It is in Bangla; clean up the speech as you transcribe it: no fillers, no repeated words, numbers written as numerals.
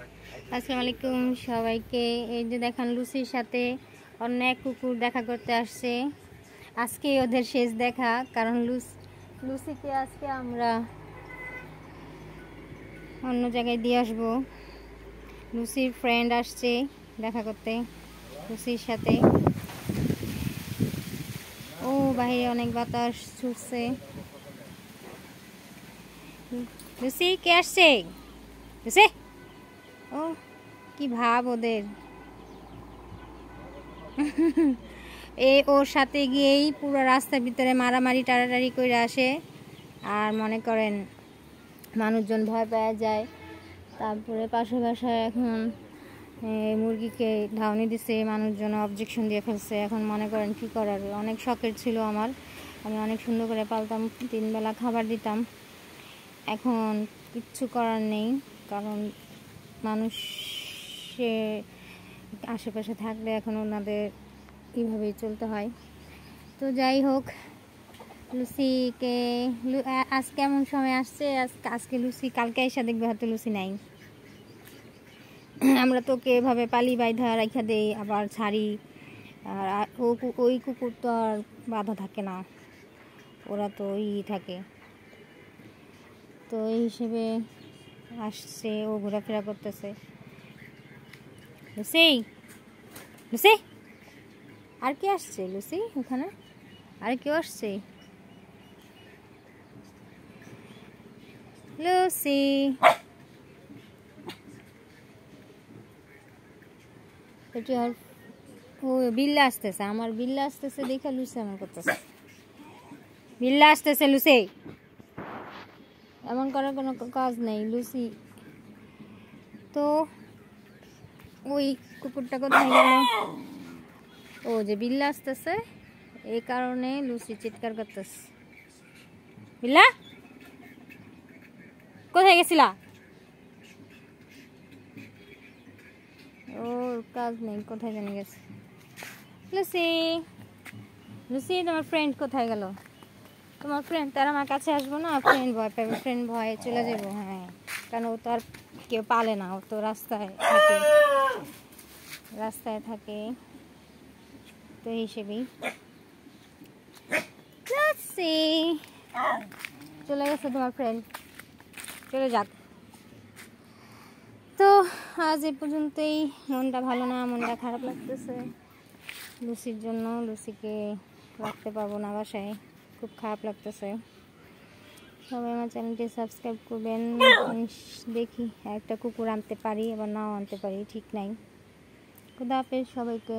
আসসালামু আলাইকুম সবাইকে। এই যে দেখেন লুসির সাথে অনেক কুকুর দেখা করতে আসছে। আজকে ওদের শেষ দেখা, কারণ লুসিকে আজকে আমরা অন্য জায়গায় দিয়ে আসবো। লুসির ফ্রেন্ড আসছে দেখা করতে লুসির সাথে। ও বাইরে অনেক বাতাস ছুটছে। লুসি কে আসছে? লুসি, ও কি ভাব ওদের। ওর সাথে গিয়েই পুরো রাস্তার ভিতরে মারামারি টাড়াটাড়ি করে আসে, আর মনে করেন মানুষজন ভয় পাওয়া যায়। তারপরে পাশে বাসায় এখন মুরগিকে ধাউনি দিছে, মানুষজন অবজেকশন দিয়ে ফেলছে। এখন মনে করেন কী করার, অনেক শখের ছিল আমার, আমি অনেক সুন্দর করে পালতাম, 3 বেলা খাবার দিতাম। এখন কিচ্ছু করার নেই, কারণ মানুষ আশেপাশে থাকলে এখন ওনাদের কীভাবেই চলতে হয়। তো যাই হোক, লুসিকে আজ কেমন সময় আসছে, আজকে লুসি কালকে এসে দেখবে হয়তো লুসি নাই। আমরা তোকে এভাবে পালি বাইধা রাখা দেই, আবার ছাড়ি, আর ওই কুকুর তো আর বাধা থাকে না, ওরা তো ওই থাকে। তো এই হিসেবে আসছে, ও ঘোরাফেরা করতেছে। লুসি, লুসি, আর কে আসছে? লুসি ওখানে আর কেউ আসছে? লুসি, এটি আর ও বিল্লা আসতেছে, আমার বিল্লা আসতেছে দেখে লুসি এমন করতেছে। বিল্লা আসতেছে লুসি, এমন করার কোনো কাজ নেই। লুসি তো ওই কুকুরটা কোথায় গেল? ও যে বিল্লা আসতেছে এই কারণে লুসি চিৎকার করতেছে। বিল্লা কোথায় গেছিলা? ওর কাজ নেই, কোথায় জানি গেছে। লুসি, লুসি তোমার ফ্রেন্ড কোথায় গেল? তোমার ফ্রেন্ড তার আমার কাছে আসবো না, ফ্রেন্ড ভয় পাবে, ফ্রেন্ড ভয়ে চলে যাবো। হ্যাঁ, কারণ ও তো আর কেউ পালে না, ও তো রাস্তায় থাকে, রাস্তায় থাকে। তো হিসেবেই চলে গেছে তোমার ফ্রেন্ড, চলে যাক। তো আজ এ পর্যন্তই। মনটা ভালো না, মনটা খারাপ লাগতেছে লুসির জন্য। লুসিকে রাখতে পারবো না বাসায়, খুব খারাপ লাগতেছে। সবাই আমার চ্যানেলটি সাবস্ক্রাইব করবেন। দেখি একটা কুকুর আনতে পারি, আবার নাও আনতে পারি, ঠিক নাই। খুদা হাফেজ সবাইকে।